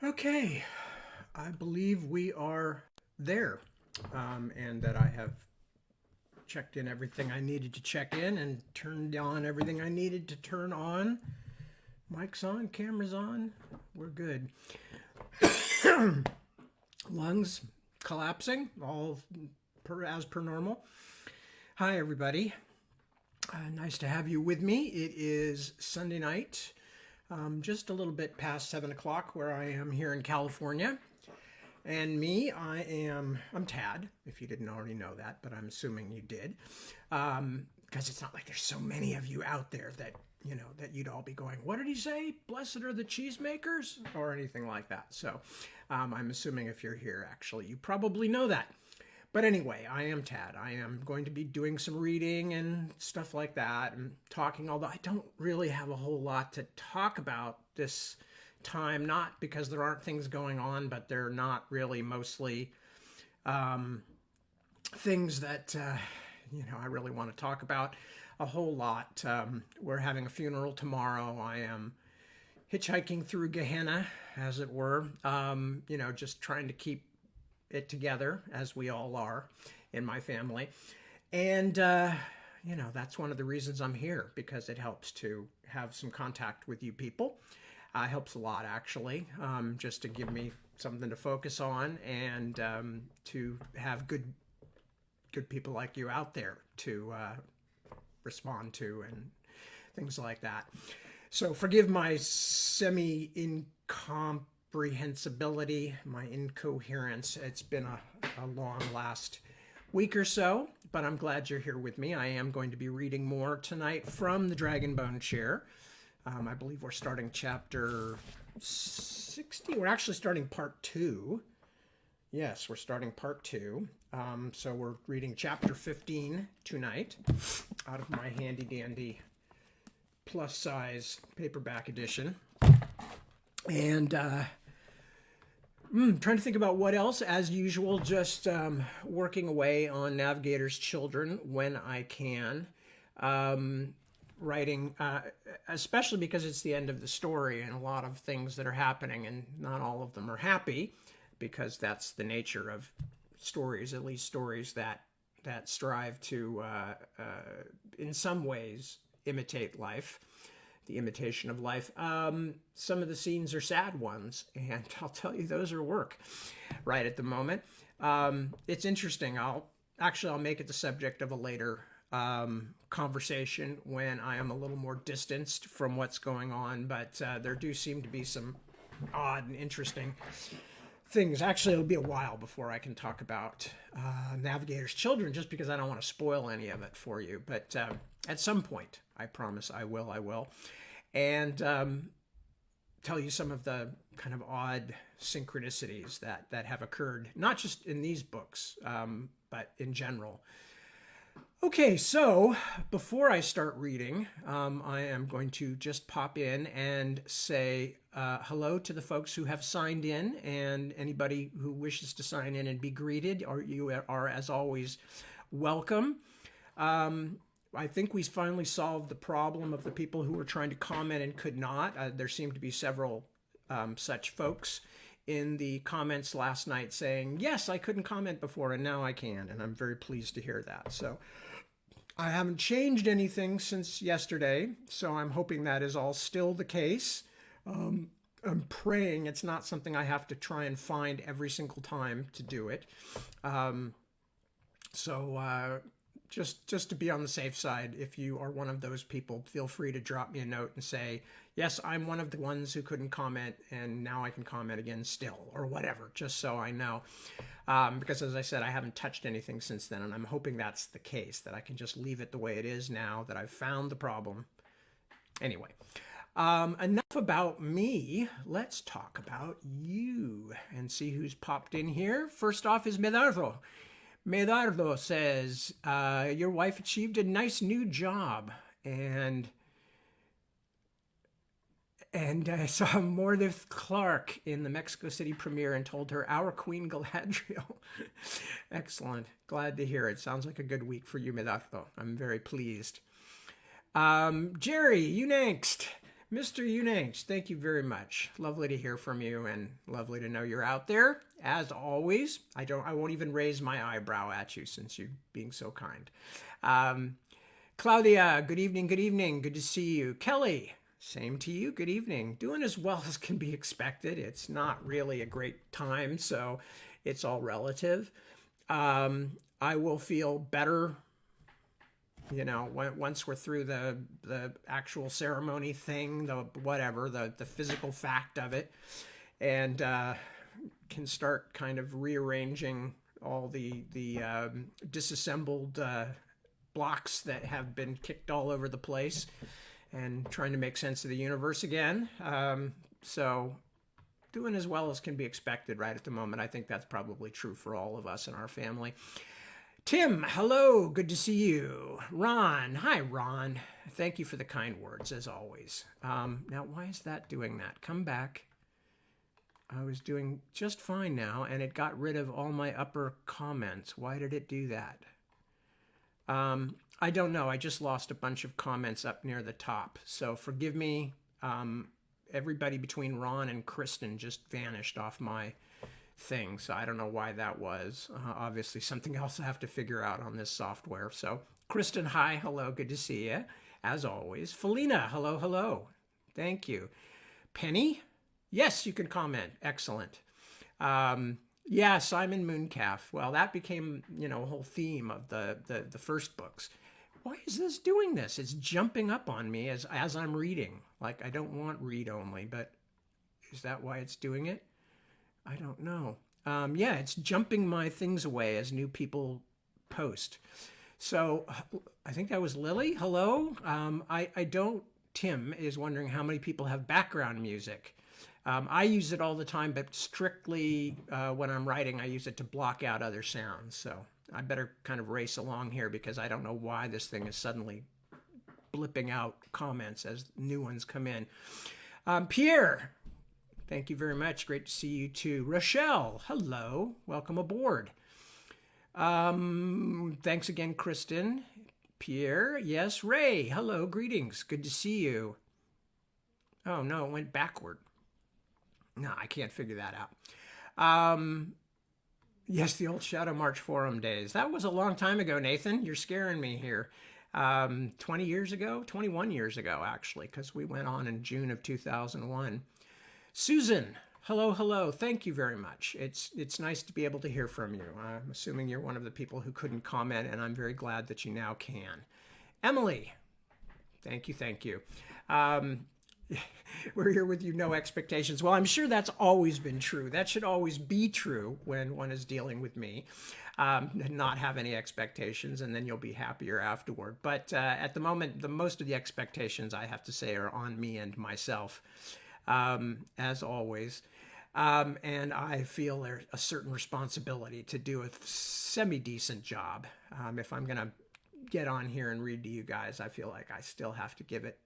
Okay, I believe we are there, and that I have checked in everything I needed to check in and turned on everything I needed to turn on. Mic's on, camera's on, we're good. Lungs collapsing, all as per normal. Hi, everybody. Nice to have you with me. It is Sunday night, just a little bit past 7 o'clock where I am here in California. And me, I'm Tad, if you didn't already know that, but I'm assuming you did. Because it's not like there's so many of you out there that, that you'd all be going, what did he say? Blessed are the cheesemakers? Or anything like that. So I'm assuming if you're here, actually, you probably know that. But anyway, I am Tad. I am going to be doing some reading and stuff like that and talking, although I don't really have a whole lot to talk about this time, not because there aren't things going on, but they're not really mostly things that, I really want to talk about a whole lot. We're having a funeral tomorrow. I am hitchhiking through Gehenna, as it were, just trying to keep it together, as we all are in my family. And, that's one of the reasons I'm here, because it helps to have some contact with you people. Helps a lot, actually, just to give me something to focus on and to have good people like you out there to respond to and things like that. So forgive my semi-incomprehensibility, my incoherence. It's been a long last week or so, but I'm glad you're here with me. I am going to be reading more tonight from the Dragonbone chair. I believe we're starting chapter 60. We're actually starting part 2. Yes, we're starting part 2. So we're reading chapter 15 tonight out of my handy dandy plus size paperback edition. And trying to think about what else. As usual, just working away on Navigator's Children when I can. Writing, especially because it's the end of the story and a lot of things that are happening, and not all of them are happy, because that's the nature of stories, at least stories that strive to, in some ways, imitate life, the imitation of life. Some of the scenes are sad ones, and I'll tell you, those are work right at the moment. It's interesting. I'll make it the subject of a later conversation when I am a little more distanced from what's going on, but there do seem to be some odd and interesting things. Actually, it'll be a while before I can talk about Navigator's Children, just because I don't want to spoil any of it for you. But at some point, I promise I will. And tell you some of the kind of odd synchronicities that have occurred, not just in these books, but in general. Okay, so before I start reading, I am going to just pop in and say hello to the folks who have signed in, and anybody who wishes to sign in and be greeted, or you are, as always, welcome. I think we finally solved the problem of the people who were trying to comment and could not. There seemed to be several such folks in the comments last night saying, yes, I couldn't comment before and now I can, and I'm very pleased to hear that. So I haven't changed anything since yesterday, so I'm hoping that is all still the case. I'm praying it's not something I have to try and find every single time to do it. Just to be on the safe side, if you are one of those people, feel free to drop me a note and say, yes, I'm one of the ones who couldn't comment and now I can comment again still, or whatever, just so I know. Because as I said, I haven't touched anything since then, and I'm hoping that's the case, that I can just leave it the way it is now that I've found the problem. Anyway, enough about me. Let's talk about you and see who's popped in here. First off is Medardo. Medardo says, your wife achieved a nice new job, and I saw Meredith Clark in the Mexico City premiere and told her, our Queen Galadriel. Excellent. Glad to hear it. Sounds like a good week for you, Medardo. I'm very pleased. Jerry, you next. Mr. Unanch, thank you very much. Lovely to hear from you and lovely to know you're out there. As always, I won't even raise my eyebrow at you since you're being so kind. Claudia, good evening, good evening. Good to see you. Kelly, same to you. Good evening. Doing as well as can be expected. It's not really a great time, so it's all relative. I will feel better, once we're through the actual ceremony thing, the physical fact of it, and can start kind of rearranging all the disassembled blocks that have been kicked all over the place and trying to make sense of the universe again. So doing as well as can be expected right at the moment. I think that's probably true for all of us in our family. Tim, hello, good to see you. Ron, hi Ron. Thank you for the kind words as always. Now, why is that doing that? Come back. I was doing just fine now, and it got rid of all my upper comments. Why did it do that? I don't know. I just lost a bunch of comments up near the top. So forgive me. Everybody between Ron and Kristen just vanished off my thing. So I don't know why that was. Obviously something else I have to figure out on this software. So Kristen, hi. Hello. Good to see you. As always. Felina, hello, hello. Thank you. Penny? Yes, you can comment. Excellent. Yeah, Simon Mooncalf. Well, that became, a whole theme of the first books. Why is this doing this? It's jumping up on me as I'm reading. Like, I don't want read only, but is that why it's doing it? I don't know. Yeah, it's jumping my things away as new people post. So I think that was Lily. Hello. Tim is wondering how many people have background music. I use it all the time, but strictly when I'm writing, I use it to block out other sounds. So I better kind of race along here because I don't know why this thing is suddenly blipping out comments as new ones come in. Pierre, thank you very much. Great to see you too. Rochelle, hello. Welcome aboard. Thanks again, Kristen. Pierre, yes. Ray, hello. Greetings. Good to see you. Oh, no, it went backward. No, I can't figure that out. Yes, the old Shadow March forum days. That was a long time ago, Nathan. You're scaring me here. 20 years ago, 21 years ago, actually, because we went on in June of 2001. Susan, hello, hello. Thank you very much. It's nice to be able to hear from you. I'm assuming you're one of the people who couldn't comment, and I'm very glad that you now can. Emily, thank you, thank you. We're here with you, no expectations. Well, I'm sure that's always been true. That should always be true when one is dealing with me. Not have any expectations, and then you'll be happier afterward. But at the moment, most of the expectations, I have to say, are on me and myself, as always. And I feel there's a certain responsibility to do a semi-decent job. If I'm going to get on here and read to you guys, I feel like I still have to give it,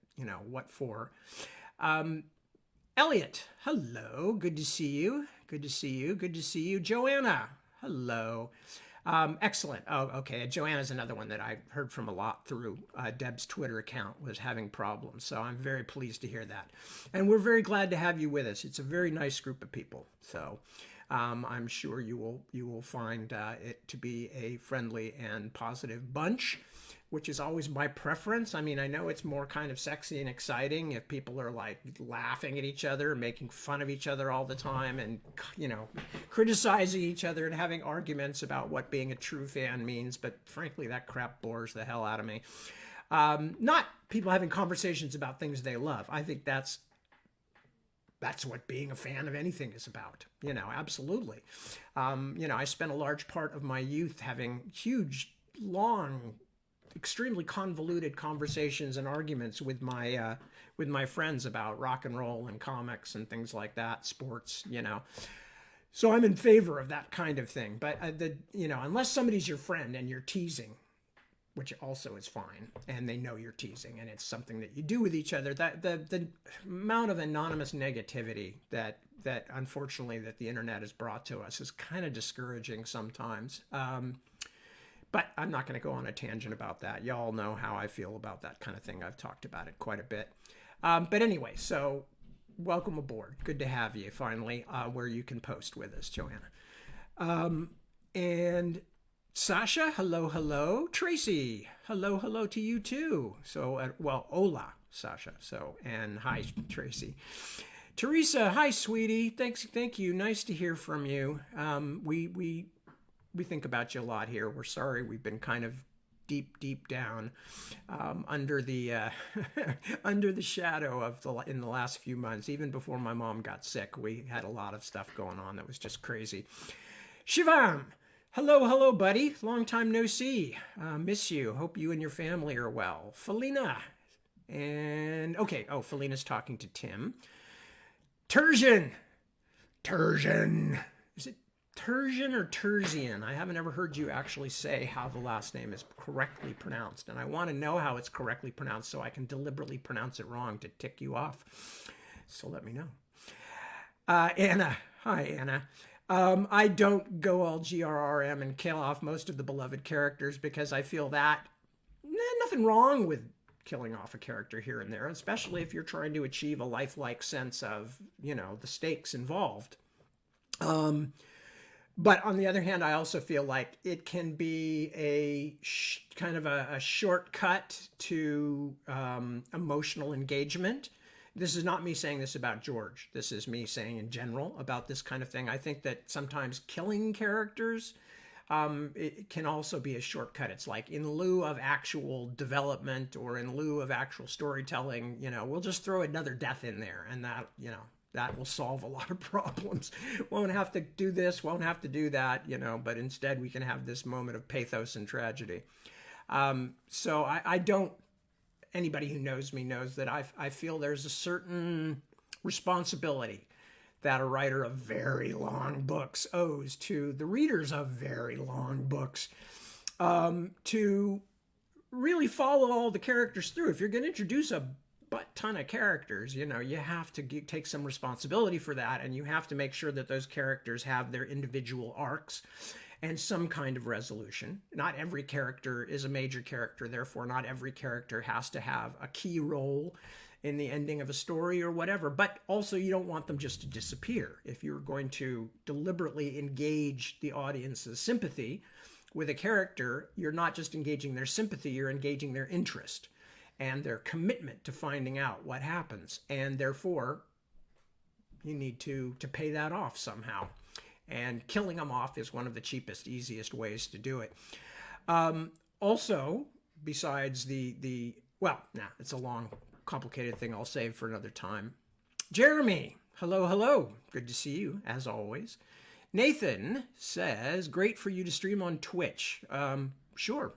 what for. Elliot, hello. Good to see you. Good to see you. Good to see you. Joanna, hello. Excellent. Oh, okay. Joanna's another one that I heard from a lot through Deb's Twitter account, was having problems. So I'm very pleased to hear that. And we're very glad to have you with us. It's a very nice group of people. So I'm sure you will find it to be a friendly and positive bunch, which is always my preference. I mean, I know it's more kind of sexy and exciting if people are like laughing at each other, making fun of each other all the time, and, criticizing each other and having arguments about what being a true fan means. But frankly, that crap bores the hell out of me. Not people having conversations about things they love. I think that's what being a fan of anything is about, absolutely. I spent a large part of my youth having huge, long, extremely convoluted conversations and arguments with my friends about rock and roll and comics and things like that, sports, So I'm in favor of that kind of thing. But unless somebody's your friend and you're teasing, which also is fine, and they know you're teasing, and it's something that you do with each other, that the amount of anonymous negativity that unfortunately that the internet has brought to us is kind of discouraging sometimes. But I'm not going to go on a tangent about that. Y'all know how I feel about that kind of thing. I've talked about it quite a bit. But anyway, so welcome aboard. Good to have you finally, where you can post with us, Joanna. And Sasha, hello, hello. Tracy, hello, hello to you too. So, well, hola, Sasha. So, and hi, Tracy. Teresa, hi, sweetie. Thank you. Nice to hear from you. We think about you a lot here. We're sorry we've been kind of deep down under the under the shadow of in the last few months. Even before my mom got sick, we had a lot of stuff going on that was just crazy. Shivam, hello, buddy. Long time no see. Miss you. Hope you and your family are well. Felina, and okay. Oh, Felina's talking to Tim. Terzian. Is it Terzian or Terzian? I haven't ever heard you actually say how the last name is correctly pronounced, and I want to know how it's correctly pronounced so I can deliberately pronounce it wrong to tick you off. So let me know. Anna. Hi, Anna. I don't go all GRRM and kill off most of the beloved characters because I feel that nothing wrong with killing off a character here and there, especially if you're trying to achieve a lifelike sense of, the stakes involved. But on the other hand, I also feel like it can be a kind of a shortcut to emotional engagement. This is not me saying this about George. This is me saying in general about this kind of thing. I think that sometimes killing characters, it can also be a shortcut. It's like in lieu of actual development or in lieu of actual storytelling, we'll just throw another death in there, and that will solve a lot of problems. Won't have to do this, won't have to do that, but instead we can have this moment of pathos and tragedy. So I don't, anybody who knows me knows that I feel there's a certain responsibility that a writer of very long books owes to the readers of very long books, to really follow all the characters through. If you're going to introduce a ton of characters, you have to take some responsibility for that, and you have to make sure that those characters have their individual arcs and some kind of resolution. Not every character is a major character, therefore not every character has to have a key role in the ending of a story or whatever, but also you don't want them just to disappear. If you're going to deliberately engage the audience's sympathy with a character, you're not just engaging their sympathy, you're engaging their interest and their commitment to finding out what happens. And therefore, you need to pay that off somehow. And killing them off is one of the cheapest, easiest ways to do it. Also, besides it's a long, complicated thing I'll save for another time. Jeremy, hello. Good to see you, as always. Nathan says, great for you to stream on Twitch. Sure.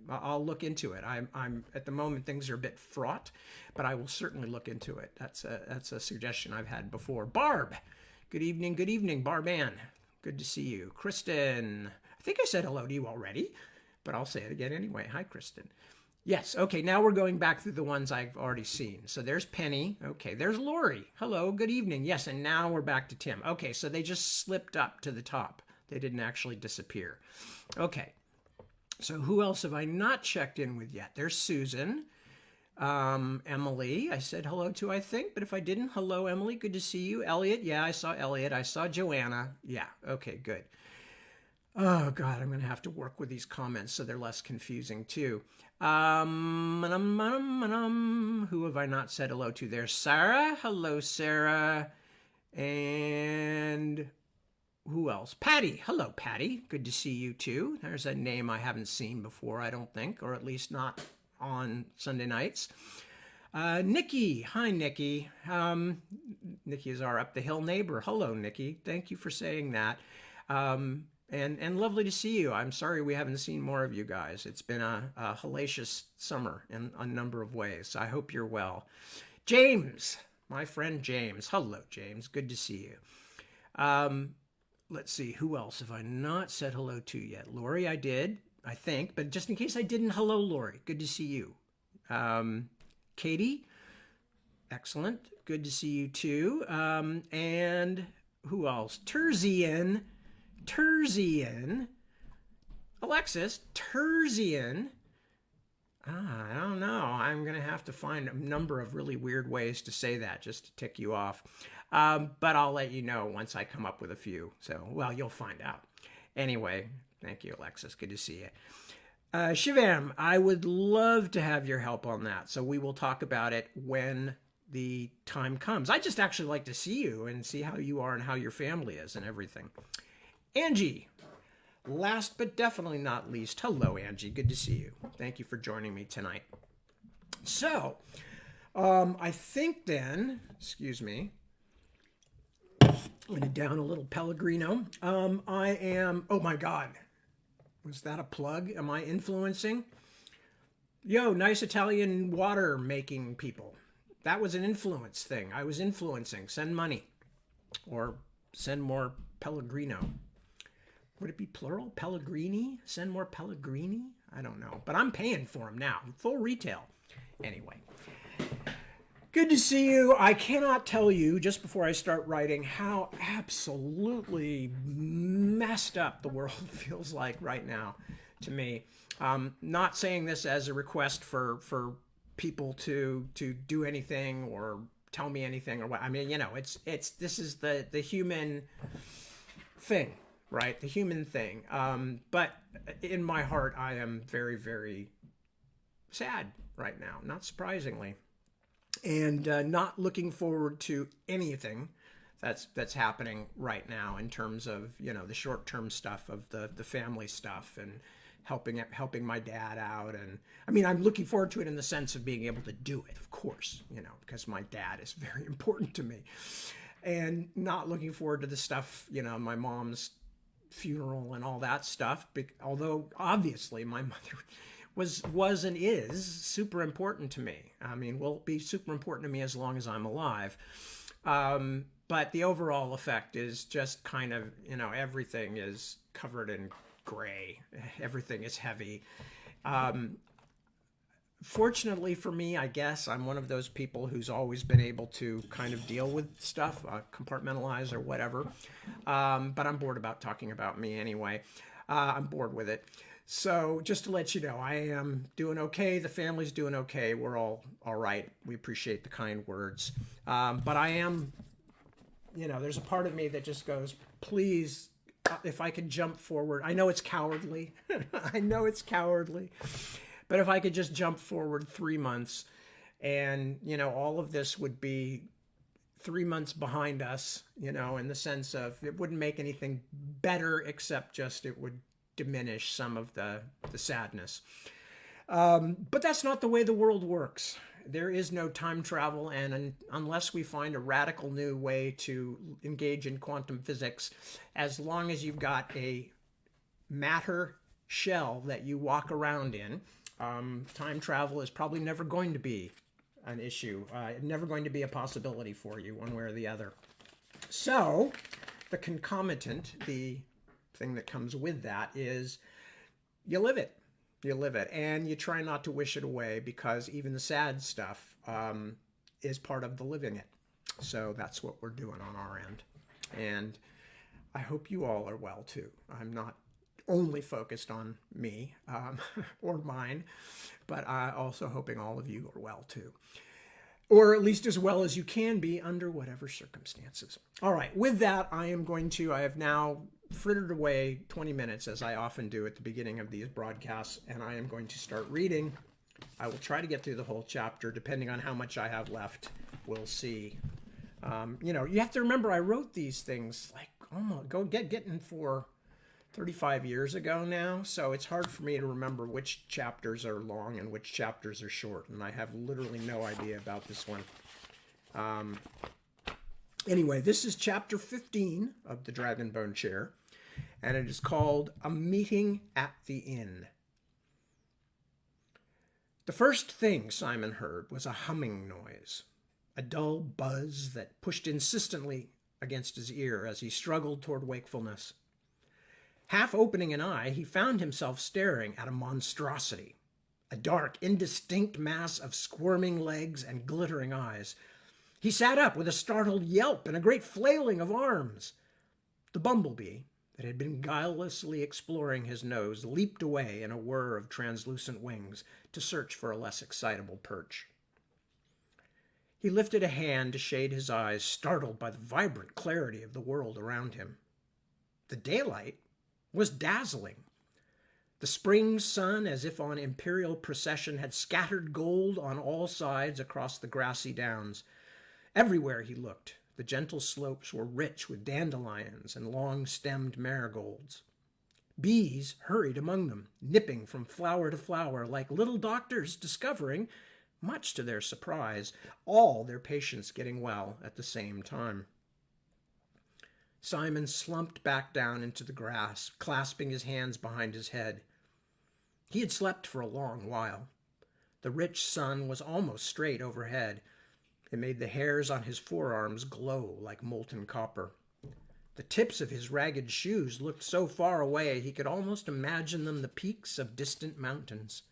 I'll look into it. I'm at the moment things are a bit fraught, but I will certainly look into it. That's a suggestion I've had before. Barb, good evening, Barban. Good to see you. Kristen, I think I said hello to you already, but I'll say it again anyway. Hi, Kristen. Yes, okay, now we're going back through the ones I've already seen. So there's Penny. Okay, there's Lori. Hello, good evening. Yes, and now we're back to Tim. Okay, so they just slipped up to the top. They didn't actually disappear. Okay. So who else have I not checked in with yet? There's Susan. Emily, I said hello to, I think, but if I didn't, hello, Emily. Good to see you. Elliot, yeah, I saw Elliot. I saw Joanna. Yeah, okay, good. Oh, God, I'm going to have to work with these comments so they're less confusing, too. Who have I not said hello to? There's Sarah. Hello, Sarah. And who else? Patty. Hello, Patty. Good to see you, too. There's a name I haven't seen before, I don't think, or at least not on Sunday nights. Nikki. Hi, Nikki. Nikki is our up-the-hill neighbor. Hello, Nikki. Thank you for saying that. And lovely to see you. I'm sorry we haven't seen more of you guys. It's been a hellacious summer in a number of ways. I hope you're well. James, my friend James. Hello, James. Good to see you. Let's see, who else have I not said hello to yet? Lori, I did, I think, but just in case I didn't, hello, Lori. Good to see you. Katie, excellent. Good to see you too. And who else? Terzian. Alexis, Terzian. I don't know. I'm going to have to find a number of really weird ways to say that just to tick you off. But I'll let you know once I come up with a few. So, well, you'll find out. Anyway, thank you, Alexis. Good to see you. Shivam, I would love to have your help on that. So we will talk about it when the time comes. I just actually like to see you and see how you are and how your family is and everything. Angie, last but definitely not least, hello, Angie. Good to see you. Thank you for joining me tonight. So, I think then, excuse me, I'm going to down a little Pellegrino. I am, oh my God, was that a plug? Am I influencing? Yo, nice Italian water making people. That was an influence thing. I was influencing. Send money or send more Pellegrino. Would it be plural? Pellegrini? Send more Pellegrini? I don't know. But I'm paying for them now. Full retail. Anyway. Good to see you. I cannot tell you, just before I start writing, how absolutely messed up the world feels like right now to me. Not saying this as a request for people to do anything or tell me anything or what. I mean, this is the human thing, right? The human thing. But in my heart, I am very, very sad right now, not surprisingly. And not looking forward to anything that's happening right now in terms of the short-term stuff of the family stuff and helping my dad out. And I mean, I'm looking forward to it in the sense of being able to do it, of course, because my dad is very important to me. And not looking forward to the stuff, my mom's funeral and all that stuff, although obviously my mother was and is super important to me. I mean, will be super important to me as long as I'm alive. But the overall effect is just kind of, everything is covered in gray. Everything is heavy. Fortunately for me, I guess, I'm one of those people who's always been able to kind of deal with stuff, compartmentalize or whatever. But I'm bored about talking about me anyway. I'm bored with it. So just to let you know, I am doing okay. The family's doing okay. We're all right. We appreciate the kind words. But I am, there's a part of me that just goes, please, if I could jump forward. I know it's cowardly. I know it's cowardly. But if I could just jump forward 3 months and, all of this would be 3 months behind us, in the sense of it wouldn't make anything better except just it would diminish some of the sadness. But that's not the way the world works. There is no time travel, and unless we find a radical new way to engage in quantum physics, as long as you've got a matter shell that you walk around in, time travel is probably never going to be an issue, never going to be a possibility for you one way or the other. So the concomitant, the thing that comes with that is you live it. You live it, and you try not to wish it away, because even the sad stuff is part of the living it. So that's what we're doing on our end. And I hope you all are well too. I'm not only focused on me or mine, but also hoping all of you are well too. Or at least as well as you can be under whatever circumstances. All right, with that, I have now frittered away 20 minutes, as I often do at the beginning of these broadcasts, and I am going to start reading. I will try to get through the whole chapter, depending on how much I have left. We'll see. You have to remember, I wrote these things like, getting for 35 years ago now, so it's hard for me to remember which chapters are long and which chapters are short, and I have literally no idea about this one. Anyway, this is chapter 15 of the Dragonbone Chair, and it is called A Meeting at the Inn. The first thing Simon heard was a humming noise, a dull buzz that pushed insistently against his ear as he struggled toward wakefulness. Half opening an eye, he found himself staring at a monstrosity, a dark, indistinct mass of squirming legs and glittering eyes. He sat up with a startled yelp and a great flailing of arms. The bumblebee that had been guilelessly exploring his nose leaped away in a whir of translucent wings to search for a less excitable perch. He lifted a hand to shade his eyes, startled by the vibrant clarity of the world around him. The daylight was dazzling. The spring sun, as if on imperial procession, had scattered gold on all sides across the grassy downs. Everywhere he looked, the gentle slopes were rich with dandelions and long-stemmed marigolds. Bees hurried among them, nipping from flower to flower like little doctors discovering, much to their surprise, all their patients getting well at the same time. Simon slumped back down into the grass, clasping his hands behind his head. He had slept for a long while. The rich sun was almost straight overhead. It made the hairs on his forearms glow like molten copper. The tips of his ragged shoes looked so far away he could almost imagine them the peaks of distant mountains.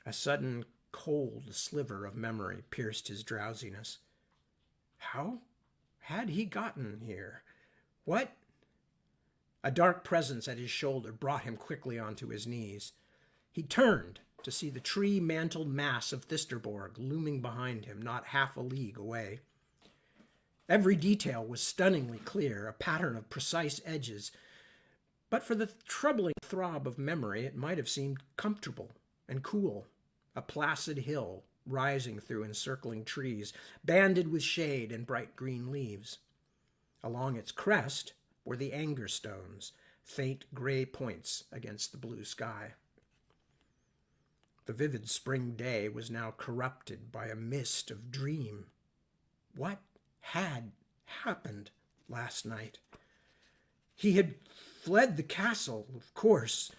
A sudden cold sliver of memory pierced his drowsiness. How had he gotten here? What? A dark presence at his shoulder brought him quickly onto his knees. He turned to see the tree-mantled mass of Thisterborg looming behind him, not half a league away. Every detail was stunningly clear, a pattern of precise edges. But for the troubling throb of memory, it might have seemed comfortable and cool. A placid hill rising through encircling trees, banded with shade and bright green leaves. Along its crest were the anger stones, faint gray points against the blue sky. The vivid spring day was now corrupted by a mist of dream. What had happened last night? He had fled the castle, of course.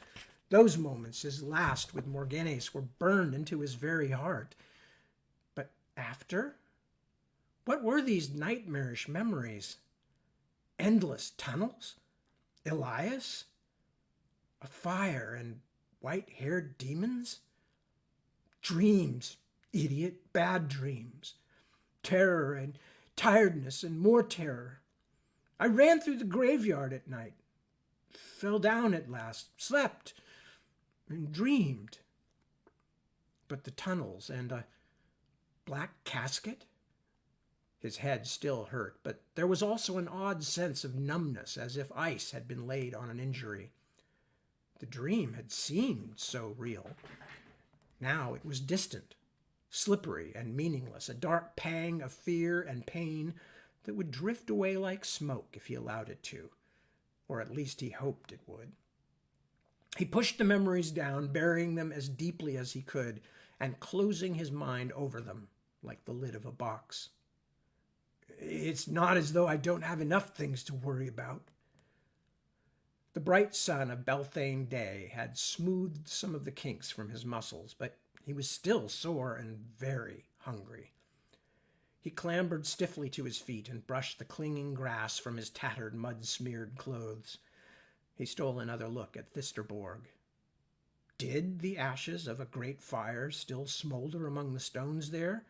Those moments, his last with Morganes, were burned into his very heart. But after? What were these nightmarish memories? Endless tunnels? Elias? A fire and white-haired demons? Dreams, idiot, bad dreams. Terror and tiredness and more terror. I ran through the graveyard at night, fell down at last, slept, and dreamed. But the tunnels and a black casket? His head still hurt, but there was also an odd sense of numbness, as if ice had been laid on an injury. The dream had seemed so real. Now it was distant, slippery and meaningless, a dark pang of fear and pain that would drift away like smoke if he allowed it to, or at least he hoped it would. He pushed the memories down, burying them as deeply as he could, and closing his mind over them like the lid of a box. It's not as though I don't have enough things to worry about. The bright sun of Belthane day had smoothed some of the kinks from his muscles, but he was still sore and very hungry. He clambered stiffly to his feet and brushed the clinging grass from his tattered, mud-smeared clothes. He stole another look at Thisterborg. Did the ashes of a great fire still smolder among the stones there?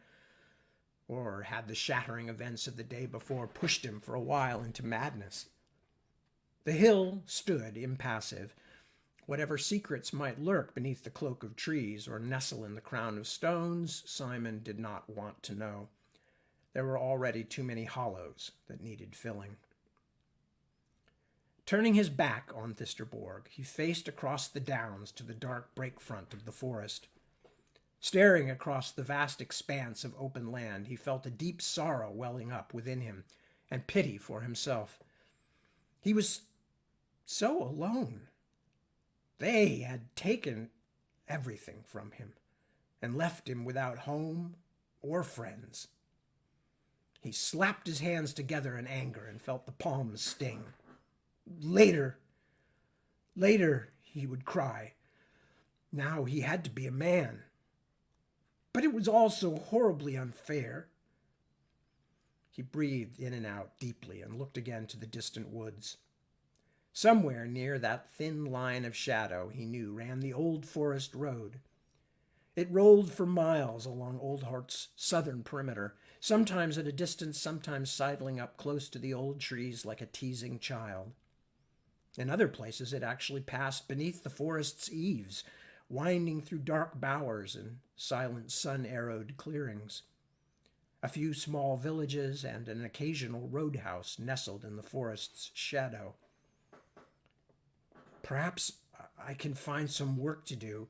Or had the shattering events of the day before pushed him for a while into madness? The hill stood impassive. Whatever secrets might lurk beneath the cloak of trees or nestle in the crown of stones, Simon did not want to know. There were already too many hollows that needed filling. Turning his back on Thisterborg, he faced across the downs to the dark breakfront of the forest. Staring across the vast expanse of open land, he felt a deep sorrow welling up within him and pity for himself. He was so alone. They had taken everything from him and left him without home or friends. He slapped his hands together in anger and felt the palms sting. Later, he would cry. Now he had to be a man. But it was all so horribly unfair. He breathed in and out deeply and looked again to the distant woods. Somewhere near that thin line of shadow, he knew, ran the old forest road. It rolled for miles along Old Hart's southern perimeter, sometimes at a distance, sometimes sidling up close to the old trees like a teasing child. In other places it actually passed beneath the forest's eaves, winding through dark bowers and silent sun-arrowed clearings. A few small villages and an occasional roadhouse nestled in the forest's shadow. Perhaps I can find some work to do,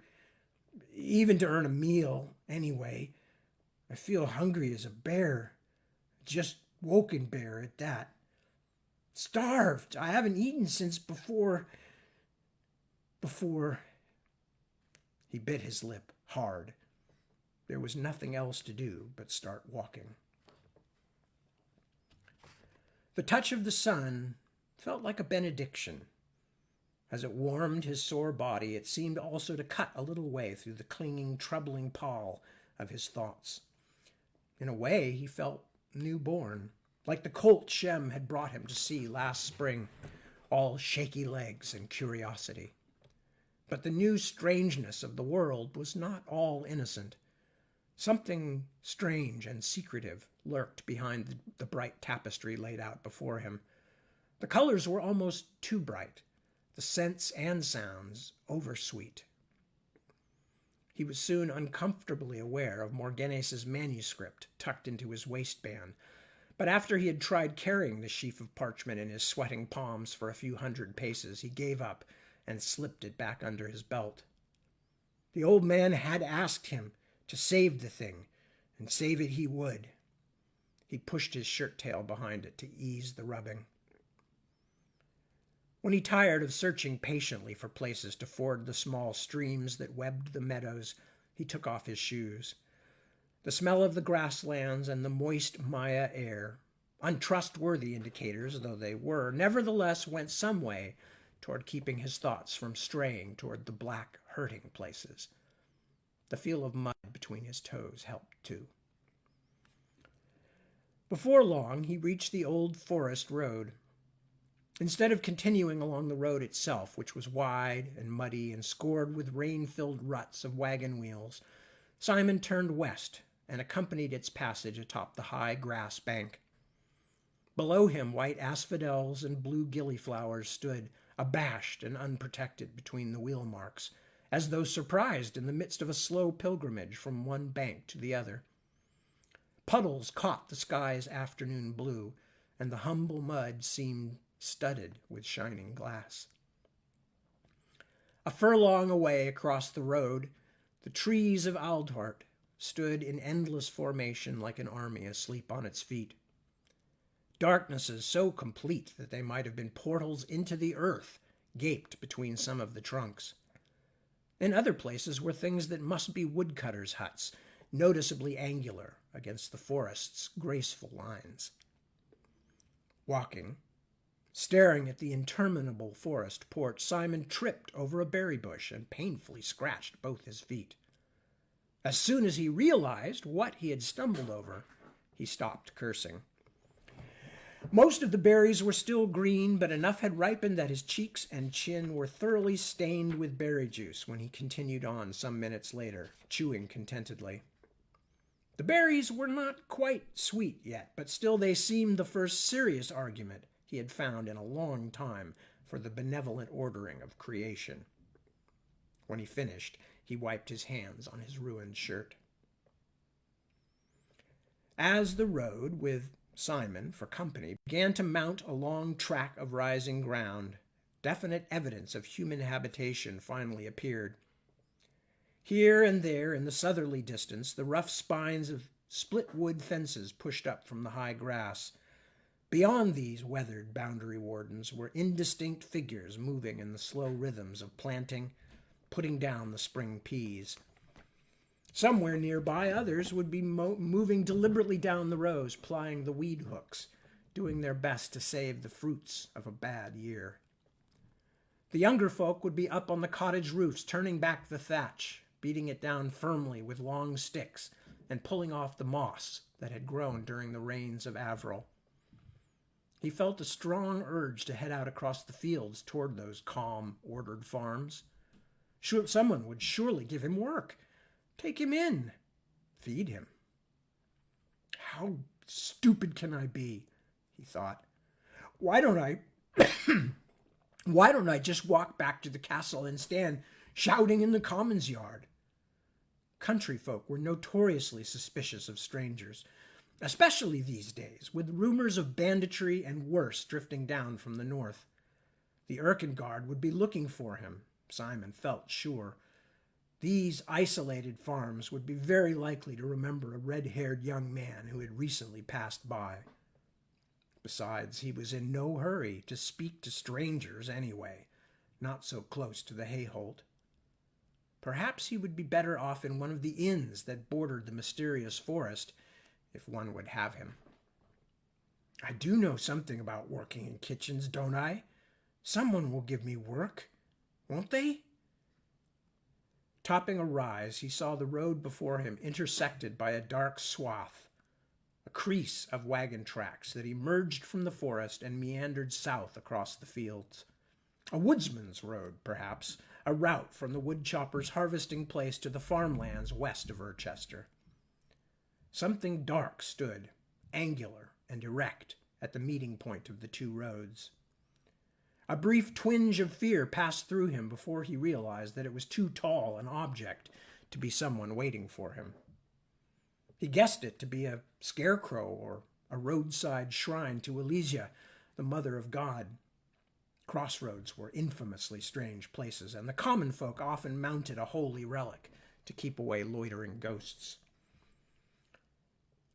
even to earn a meal anyway. I feel hungry as a bear, just woken bear at that. Starved. I haven't eaten since before. He bit his lip hard. There was nothing else to do but start walking. The touch of the sun felt like a benediction. As it warmed his sore body, it seemed also to cut a little way through the clinging, troubling pall of his thoughts. In a way, he felt newborn, like the colt Shem had brought him to see last spring, all shaky legs and curiosity. But the new strangeness of the world was not all innocent. Something strange and secretive lurked behind the bright tapestry laid out before him. The colors were almost too bright, the scents and sounds oversweet. He was soon uncomfortably aware of Morgenes's manuscript tucked into his waistband, but after he had tried carrying the sheaf of parchment in his sweating palms for a few hundred paces, he gave up and slipped it back under his belt. The old man had asked him to save the thing, and save it he would. He pushed his shirt tail behind it to ease the rubbing. When he tired of searching patiently for places to ford the small streams that webbed the meadows, he took off his shoes. The smell of the grasslands and the moist Maya air, untrustworthy indicators though they were, nevertheless went some way toward keeping his thoughts from straying toward the black, hurting places. The feel of mud between his toes helped too. Before long, he reached the old forest road. Instead of continuing along the road itself, which was wide and muddy and scored with rain-filled ruts of wagon wheels, Simon turned west and accompanied its passage atop the high grass bank. Below him, white asphodels and blue gillyflowers stood, abashed and unprotected between the wheel marks, as though surprised in the midst of a slow pilgrimage from one bank to the other. Puddles caught the sky's afternoon blue, and the humble mud seemed studded with shining glass. A furlong away across the road, the trees of Aldhart stood in endless formation like an army asleep on its feet. Darknesses so complete that they might have been portals into the earth gaped between some of the trunks. In other places were things that must be woodcutters' huts, noticeably angular against the forest's graceful lines. Walking, staring at the interminable forest porch, Simon tripped over a berry bush and painfully scratched both his feet. As soon as he realized what he had stumbled over, he stopped cursing. Most of the berries were still green, but enough had ripened that his cheeks and chin were thoroughly stained with berry juice when he continued on some minutes later, chewing contentedly. The berries were not quite sweet yet, but still they seemed the first serious argument he had found in a long time for the benevolent ordering of creation. When he finished, he wiped his hands on his ruined shirt. As the road, with Simon for company, began to mount a long track of rising ground, definite evidence of human habitation finally appeared. Here and there in the southerly distance, the rough spines of split wood fences pushed up from the high grass. Beyond these weathered boundary wardens were indistinct figures moving in the slow rhythms of planting, putting down the spring peas. Somewhere nearby, others would be moving deliberately down the rows, plying the weed hooks, doing their best to save the fruits of a bad year. The younger folk would be up on the cottage roofs, turning back the thatch, beating it down firmly with long sticks, and pulling off the moss that had grown during the rains of Avril. He felt a strong urge to head out across the fields toward those calm, ordered farms. Someone would surely give him work. Take him in. Feed him. How stupid can I be? He thought. Why don't I Why don't I just walk back to the castle and stand shouting in the commons yard? Country folk were notoriously suspicious of strangers, especially these days, with rumors of banditry and worse drifting down from the north. The Erkengarde would be looking for him, Simon felt sure. These isolated farms would be very likely to remember a red-haired young man who had recently passed by. Besides, he was in no hurry to speak to strangers anyway, not so close to the Hayholt. Perhaps he would be better off in one of the inns that bordered the mysterious forest, if one would have him. I do know something about working in kitchens, don't I? Someone will give me work, won't they? Topping a rise, he saw the road before him intersected by a dark swath, a crease of wagon tracks that emerged from the forest and meandered south across the fields. A woodsman's road, perhaps, a route from the woodchopper's harvesting place to the farmlands west of Urchester. Something dark stood, angular and erect, at the meeting point of the two roads. A brief twinge of fear passed through him before he realized that it was too tall an object to be someone waiting for him. He guessed it to be a scarecrow or a roadside shrine to Elysia, the Mother of God. Crossroads were infamously strange places, and the common folk often mounted a holy relic to keep away loitering ghosts.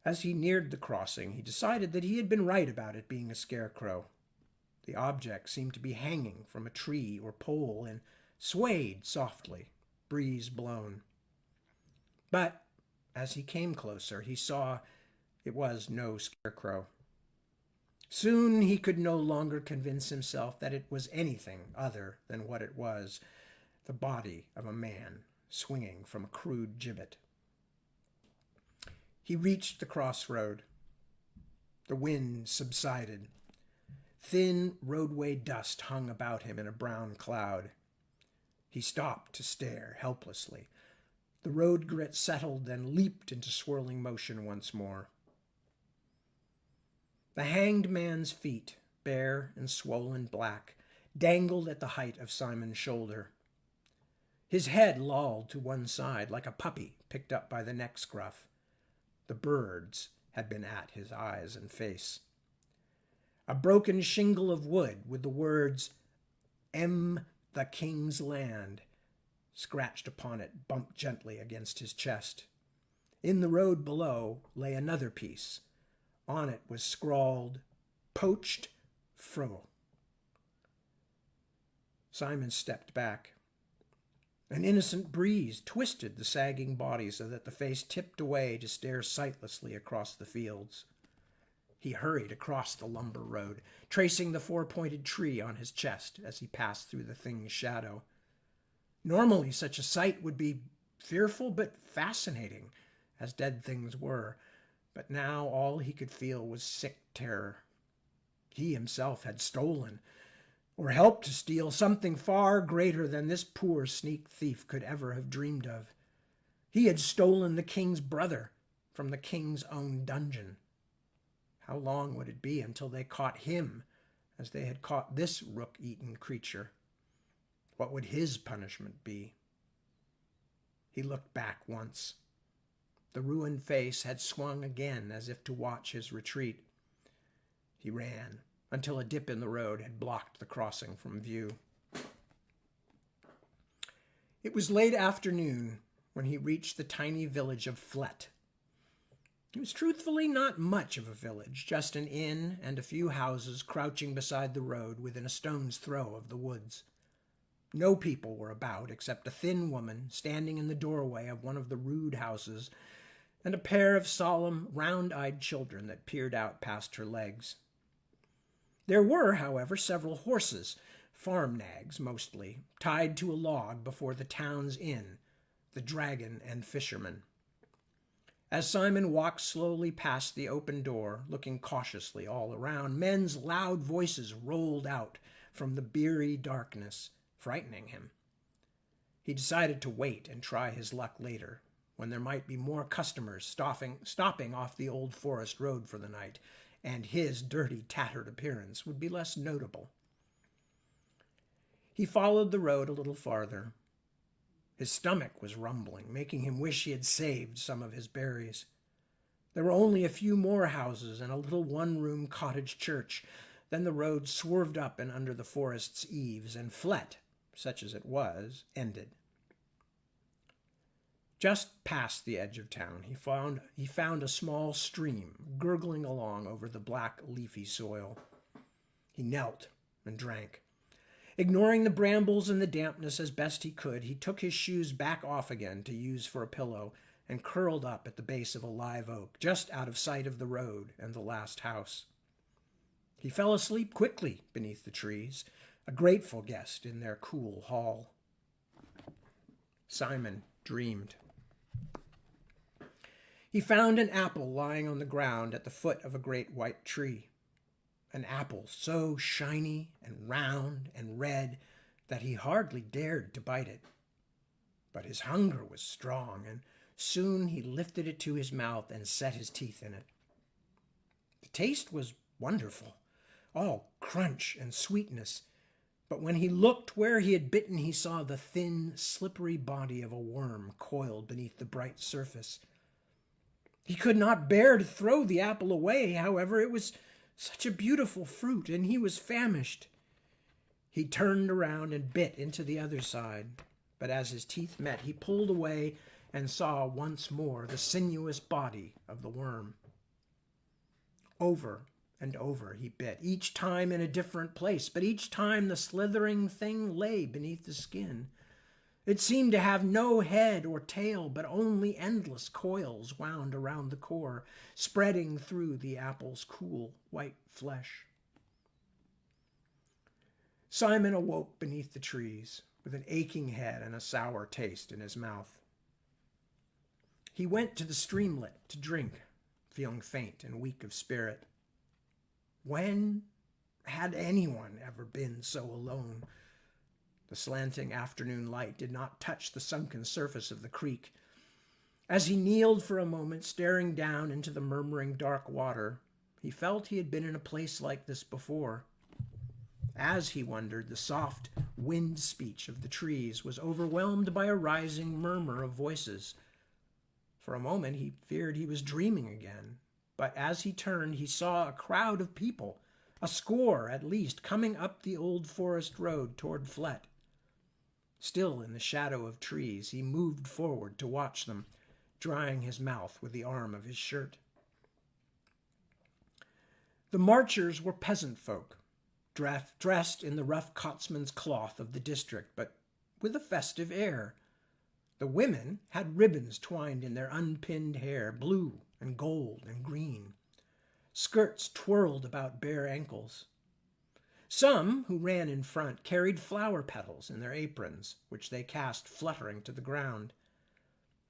As he neared the crossing, he decided that he had been right about it being a scarecrow. The object seemed to be hanging from a tree or pole and swayed softly, breeze blown. But as he came closer, he saw it was no scarecrow. Soon he could no longer convince himself that it was anything other than what it was, the body of a man swinging from a crude gibbet. He reached the crossroad. The wind subsided. Thin roadway dust hung about him in a brown cloud. He stopped to stare helplessly. The road grit settled, then leaped into swirling motion once more. The hanged man's feet, bare and swollen black, dangled at the height of Simon's shoulder. His head lolled to one side like a puppy picked up by the neck scruff. The birds had been at his eyes and face. A broken shingle of wood with the words, "M. the King's Land," scratched upon it bumped gently against his chest. In the road below lay another piece. On it was scrawled, "Poached Fro." Simon stepped back. An innocent breeze twisted the sagging body so that the face tipped away to stare sightlessly across the fields. He hurried across the lumber road, tracing the four-pointed tree on his chest as he passed through the thing's shadow. Normally, such a sight would be fearful but fascinating, as dead things were, but now all he could feel was sick terror. He himself had stolen, or helped to steal, something far greater than this poor sneak thief could ever have dreamed of. He had stolen the king's brother from the king's own dungeon. How long would it be until they caught him, as they had caught this rook-eaten creature? What would his punishment be? He looked back once. The ruined face had swung again as if to watch his retreat. He ran until a dip in the road had blocked the crossing from view. It was late afternoon when he reached the tiny village of Flett. It was truthfully not much of a village, just an inn and a few houses crouching beside the road within a stone's throw of the woods. No people were about except a thin woman standing in the doorway of one of the rude houses and a pair of solemn, round-eyed children that peered out past her legs. There were, however, several horses, farm nags mostly, tied to a log before the town's inn, the Dragon and Fisherman. As Simon walked slowly past the open door, looking cautiously all around, men's loud voices rolled out from the beery darkness, frightening him. He decided to wait and try his luck later, when there might be more customers stopping off the old forest road for the night, and his dirty, tattered appearance would be less notable. He followed the road a little farther. His stomach was rumbling, making him wish he had saved some of his berries. There were only a few more houses and a little one-room cottage church. Then the road swerved up and under the forest's eaves, and Flet, such as it was, ended. Just past the edge of town, he found a small stream gurgling along over the black, leafy soil. He knelt and drank. Ignoring the brambles and the dampness as best he could, he took his shoes back off again to use for a pillow and curled up at the base of a live oak, just out of sight of the road and the last house. He fell asleep quickly beneath the trees, a grateful guest in their cool hall. Simon dreamed. He found an apple lying on the ground at the foot of a great white tree. An apple so shiny and round and red that he hardly dared to bite it. But his hunger was strong, and soon he lifted it to his mouth and set his teeth in it. The taste was wonderful, all crunch and sweetness, but when he looked where he had bitten, he saw the thin, slippery body of a worm coiled beneath the bright surface. He could not bear to throw the apple away, however. It was such a beautiful fruit, and he was famished. He turned around and bit into the other side, but as his teeth met, he pulled away and saw once more the sinuous body of the worm. Over and over he bit, each time in a different place, but each time the slithering thing lay beneath the skin. It seemed to have no head or tail, but only endless coils wound around the core, spreading through the apple's cool white flesh. Simon awoke beneath the trees, with an aching head and a sour taste in his mouth. He went to the streamlet to drink, feeling faint and weak of spirit. When had anyone ever been so alone? The slanting afternoon light did not touch the sunken surface of the creek. As he kneeled for a moment, staring down into the murmuring dark water, he felt he had been in a place like this before. As he wondered, the soft wind speech of the trees was overwhelmed by a rising murmur of voices. For a moment he feared he was dreaming again, but as he turned, he saw a crowd of people, a score at least, coming up the old forest road toward Flet. Still in the shadow of trees, he moved forward to watch them, drying his mouth with the arm of his shirt. The marchers were peasant folk, dressed in the rough cotsman's cloth of the district, but with a festive air. The women had ribbons twined in their unpinned hair, blue and gold and green. Skirts twirled about bare ankles. Some, who ran in front, carried flower petals in their aprons, which they cast fluttering to the ground.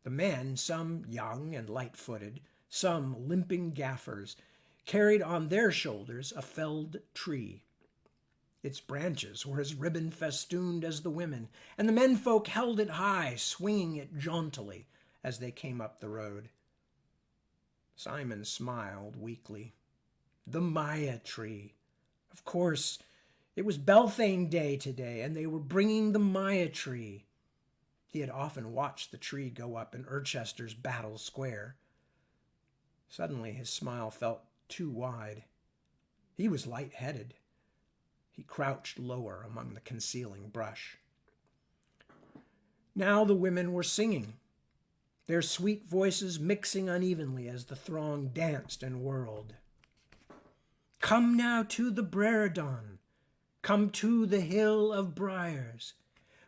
The men, some young and light-footed, some limping gaffers, carried on their shoulders a felled tree. Its branches were as ribbon-festooned as the women, and the menfolk held it high, swinging it jauntily as they came up the road. Simon smiled weakly. The Maya tree. Of course, it was Beltane Day today, and they were bringing the Maya tree. He had often watched the tree go up in Urchester's Battle Square. Suddenly his smile felt too wide. He was light-headed. He crouched lower among the concealing brush. Now the women were singing, their sweet voices mixing unevenly as the throng danced and whirled. Come now to the Breredon, come to the hill of briars.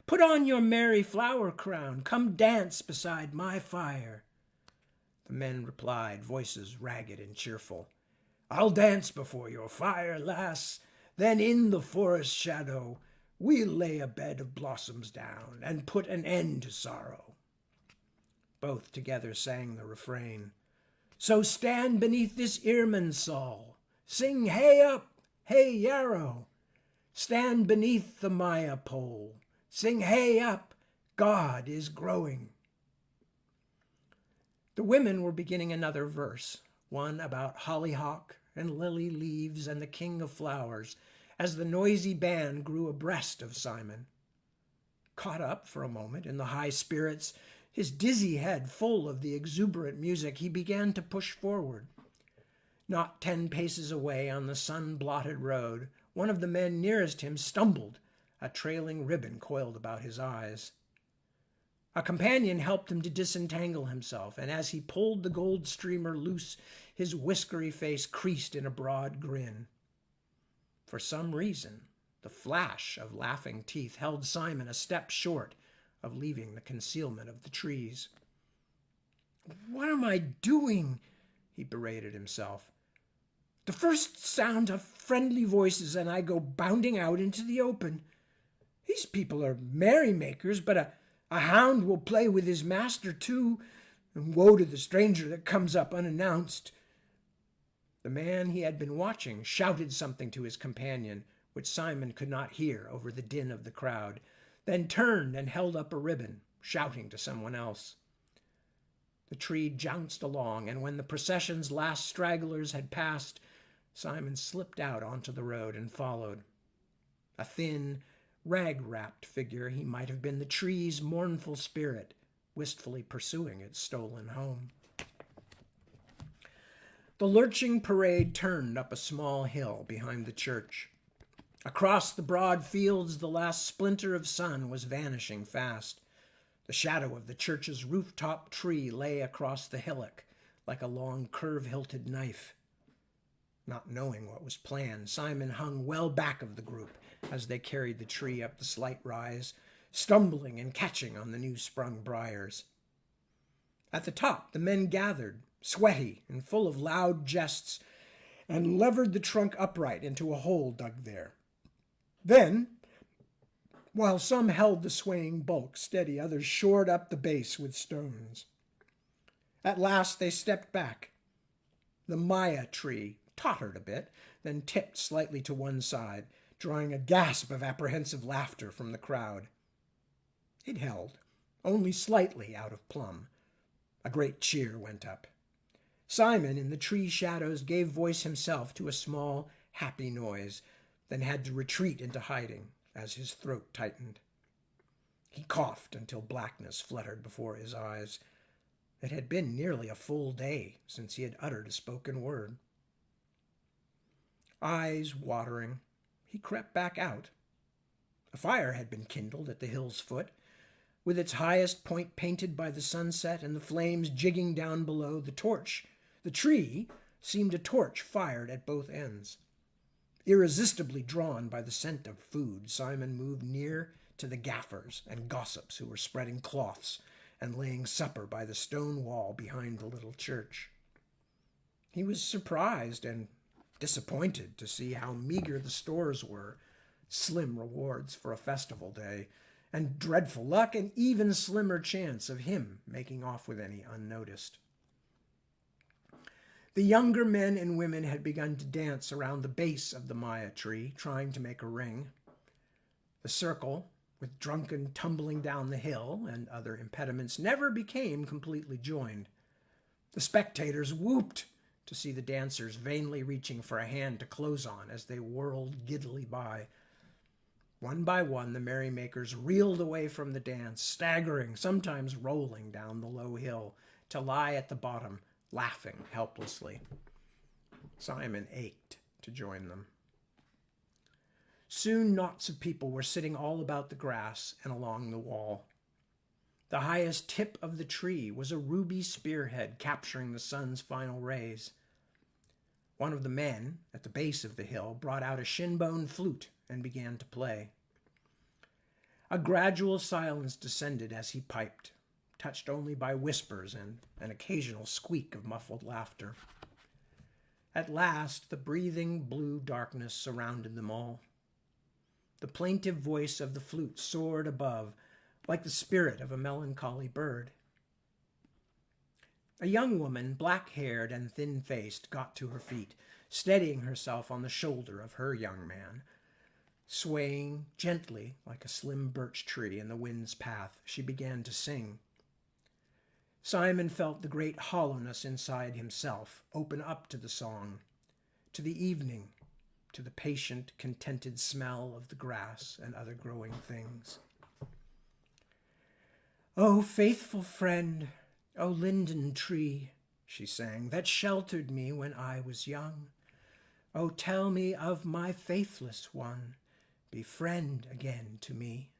Put on your merry flower crown, come dance beside my fire. The men replied, voices ragged and cheerful. I'll dance before your fire, lass. Then in the forest shadow we'll lay a bed of blossoms down and put an end to sorrow. Both together sang the refrain. So stand beneath this Irminsul, sing hey up, hey yarrow. Stand beneath the Maya pole, sing hey up, God is growing. The women were beginning another verse, one about hollyhock and lily leaves and the king of flowers, as the noisy band grew abreast of Simon. Caught up for a moment in the high spirits, his dizzy head full of the exuberant music, he began to push forward. Not 10 paces away on the sun-blotted road, one of the men nearest him stumbled, a trailing ribbon coiled about his eyes. A companion helped him to disentangle himself, and as he pulled the gold streamer loose, his whiskery face creased in a broad grin. For some reason, the flash of laughing teeth held Simon a step short of leaving the concealment of the trees. "What am I doing?" he berated himself. "The first sound of friendly voices and I go bounding out into the open. These people are merrymakers, but a hound will play with his master too, and woe to the stranger that comes up unannounced." The man he had been watching shouted something to his companion, which Simon could not hear over the din of the crowd, then turned and held up a ribbon, shouting to someone else. The tree jounced along, and when the procession's last stragglers had passed, Simon slipped out onto the road and followed. A thin, rag-wrapped figure, he might have been the tree's mournful spirit, wistfully pursuing its stolen home. The lurching parade turned up a small hill behind the church. Across the broad fields, the last splinter of sun was vanishing fast. The shadow of the church's rooftop tree lay across the hillock like a long curve-hilted knife. Not knowing what was planned, Simon hung well back of the group as they carried the tree up the slight rise, stumbling and catching on the new-sprung briars. At the top, the men gathered, sweaty and full of loud jests, and levered the trunk upright into a hole dug there. Then, while some held the swaying bulk steady, others shored up the base with stones. At last they stepped back. The Maya tree tottered a bit, then tipped slightly to one side, drawing a gasp of apprehensive laughter from the crowd. It held, only slightly out of plumb. A great cheer went up. Simon, in the tree shadows, gave voice himself to a small, happy noise, then had to retreat into hiding as his throat tightened. He coughed until blackness fluttered before his eyes. It had been nearly a full day since he had uttered a spoken word. Eyes watering, he crept back out. A fire had been kindled at the hill's foot, with its highest point painted by the sunset and the flames jigging down below. The tree seemed a torch fired at both ends. Irresistibly drawn by the scent of food, Simon moved near to the gaffers and gossips who were spreading cloths and laying supper by the stone wall behind the little church. He was surprised and disappointed to see how meager the stores were, slim rewards for a festival day, and dreadful luck and even slimmer chance of him making off with any unnoticed. The younger men and women had begun to dance around the base of the Maya tree, trying to make a ring. The circle, with drunken tumbling down the hill and other impediments, never became completely joined. The spectators whooped to see the dancers vainly reaching for a hand to close on as they whirled giddily by. One by one, the merrymakers reeled away from the dance, staggering, sometimes rolling down the low hill, to lie at the bottom, laughing helplessly. Simon ached to join them. Soon knots of people were sitting all about the grass and along the wall. The highest tip of the tree was a ruby spearhead capturing the sun's final rays. One of the men at the base of the hill brought out a shin-bone flute and began to play. A gradual silence descended as he piped, touched only by whispers and an occasional squeak of muffled laughter. At last, the breathing blue darkness surrounded them all. The plaintive voice of the flute soared above, like the spirit of a melancholy bird. A young woman, black-haired and thin-faced, got to her feet, steadying herself on the shoulder of her young man. Swaying gently like a slim birch tree in the wind's path, she began to sing. Simon felt the great hollowness inside himself open up to the song, to the evening, to the patient, contented smell of the grass and other growing things. "O faithful friend, O linden tree," she sang, "that sheltered me when I was young. O tell me of my faithless one, befriend again to me.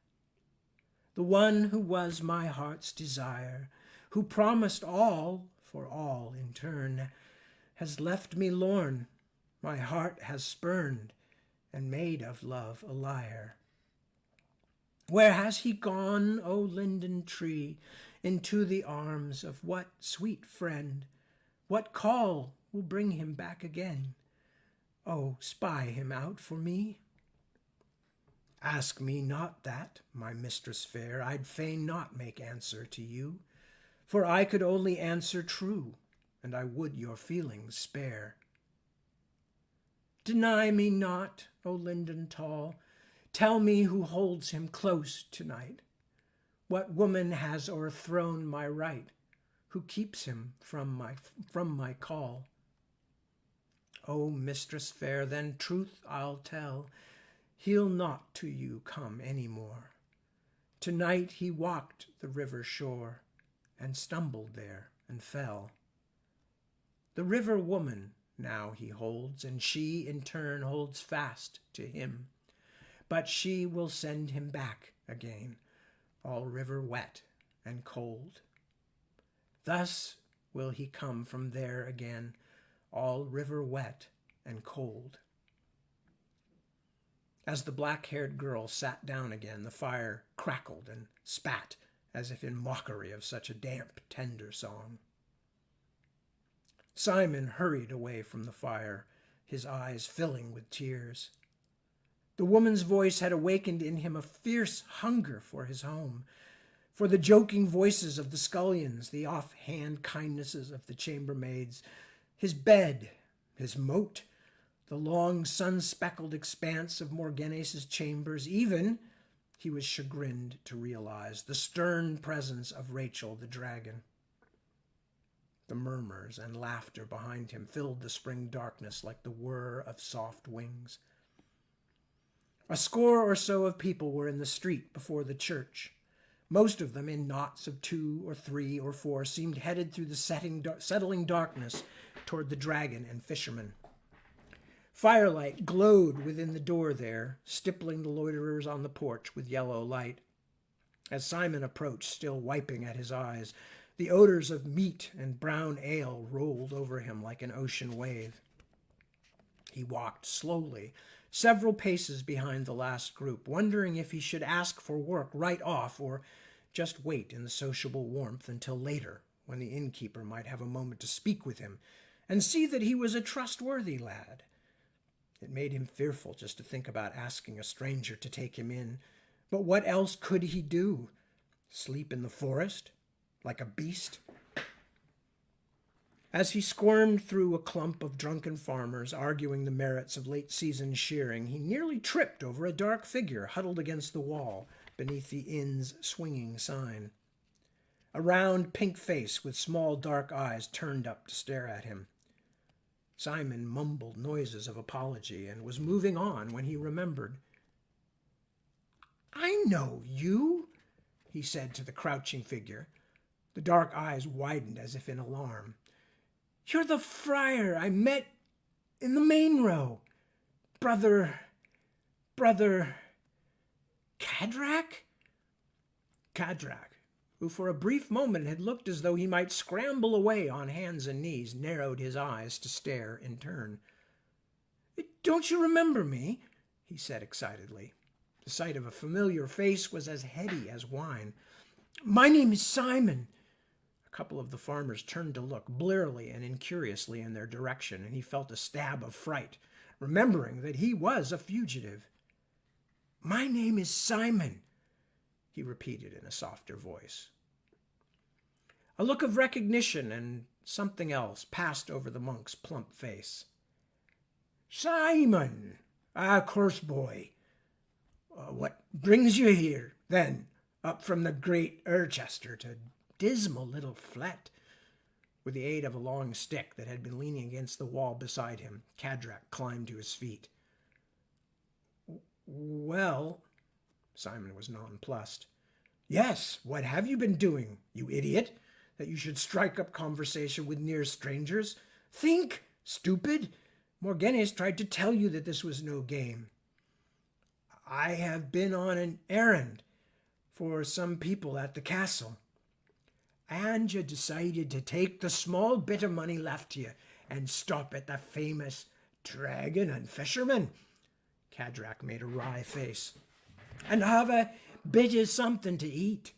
The one who was my heart's desire, who promised all for all in turn, has left me lorn, my heart has spurned, and made of love a liar. Where has he gone, O linden tree? Into the arms of what sweet friend? What call will bring him back again? Oh, spy him out for me. Ask me not that, my mistress fair, I'd fain not make answer to you, for I could only answer true, and I would your feelings spare. Deny me not, O linden tall, tell me who holds him close tonight. What woman has o'erthrown my right, who keeps him from my call? O mistress fair, then truth I'll tell, he'll not to you come any more. Tonight he walked the river shore, and stumbled there and fell. The river woman now he holds, and she in turn holds fast to him. But she will send him back again, all river wet and cold. Thus will he come from there again, all river wet and cold. As the black-haired girl sat down again, the fire crackled and spat as if in mockery of such a damp, tender song. Simon hurried away from the fire, his eyes filling with tears. The woman's voice had awakened in him a fierce hunger for his home, for the joking voices of the scullions, the off-hand kindnesses of the chambermaids, his bed, his moat, the long sun-speckled expanse of Morganase's chambers, even, he was chagrined to realize, the stern presence of Rachel the dragon. The murmurs and laughter behind him filled the spring darkness like the whir of soft wings. A score or so of people were in the street before the church. Most of them, in knots of 2 or 3 or 4, seemed headed through the settling darkness toward the dragon and fisherman. Firelight glowed within the door there, stippling the loiterers on the porch with yellow light. As Simon approached, still wiping at his eyes, the odors of meat and brown ale rolled over him like an ocean wave. He walked slowly, several paces behind the last group, wondering if he should ask for work right off or just wait in the sociable warmth until later, when the innkeeper might have a moment to speak with him and see that he was a trustworthy lad. It made him fearful just to think about asking a stranger to take him in. But what else could he do? Sleep in the forest? Like a beast? As he squirmed through a clump of drunken farmers arguing the merits of late-season shearing, he nearly tripped over a dark figure huddled against the wall beneath the inn's swinging sign. A round pink face with small dark eyes turned up to stare at him. Simon mumbled noises of apology and was moving on when he remembered. "I know you," he said to the crouching figure. The dark eyes widened as if in alarm. "You're the friar I met in the main row. Brother Cadrak?" Cadrak, who for a brief moment had looked as though he might scramble away on hands and knees, narrowed his eyes to stare in turn. "Don't you remember me?" he said excitedly. The sight of a familiar face was as heady as wine. "My name is Simon." A couple of the farmers turned to look blearily and incuriously in their direction, and he felt a stab of fright, remembering that he was a fugitive. "My name is Simon," he repeated in a softer voice. A look of recognition and something else passed over the monk's plump face. "Simon! Of course, boy. What brings you here, then, up from the great Erchester to dismal little flat?" With the aid of a long stick that had been leaning against the wall beside him, Cadrak climbed to his feet. Well, Simon was nonplussed. Yes, what have you been doing, you idiot, that you should strike up conversation with near strangers? Think, stupid! Morghennes tried to tell you that this was no game. I have been on an errand for some people at the castle. And you decided to take the small bit of money left to you and stop at the famous Dragon and Fisherman. Cadrak made a wry face. And have a bit of something to eat.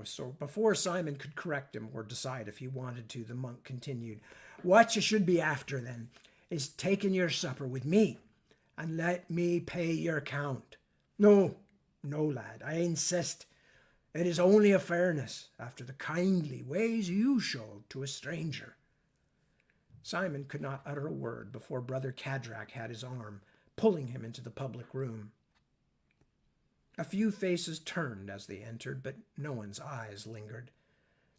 So before Simon could correct him or decide if he wanted to, the monk continued. What you should be after, then, is taking your supper with me, and let me pay your count. No, no, lad, I insist. It is only a fairness after the kindly ways you showed to a stranger. Simon could not utter a word before Brother Cadrak had his arm, pulling him into the public room. A few faces turned as they entered, but no one's eyes lingered.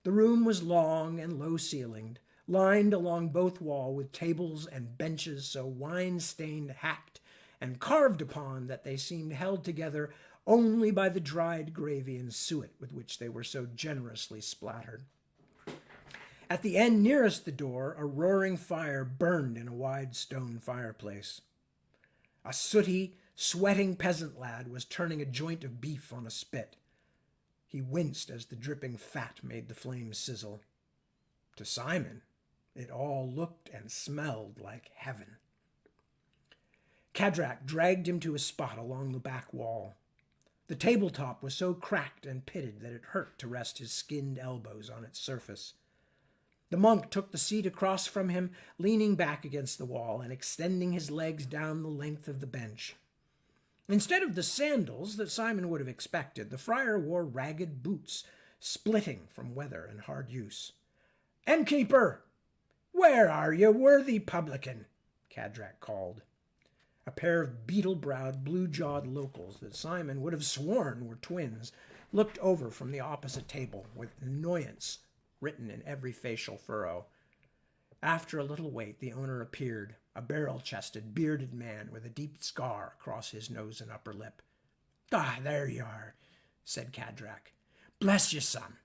The room was long and low-ceilinged, lined along both walls with tables and benches so wine-stained, hacked, and carved upon that they seemed held together only by the dried gravy and suet with which they were so generously splattered. At the end nearest the door, a roaring fire burned in a wide stone fireplace. A sooty, sweating peasant lad was turning a joint of beef on a spit. He winced as the dripping fat made the flames sizzle. To Simon, it all looked and smelled like heaven. Cadrak dragged him to a spot along the back wall. The tabletop was so cracked and pitted that it hurt to rest his skinned elbows on its surface. The monk took the seat across from him, leaning back against the wall and extending his legs down the length of the bench. Instead of the sandals that Simon would have expected, the friar wore ragged boots, splitting from weather and hard use. "Innkeeper! Where are you, worthy publican?" Cadrak called. A pair of beetle-browed, blue-jawed locals that Simon would have sworn were twins looked over from the opposite table with annoyance written in every facial furrow. After a little wait, the owner appeared, a barrel-chested, bearded man with a deep scar across his nose and upper lip. "Ah, there you are," said Cadrak. "Bless you, son.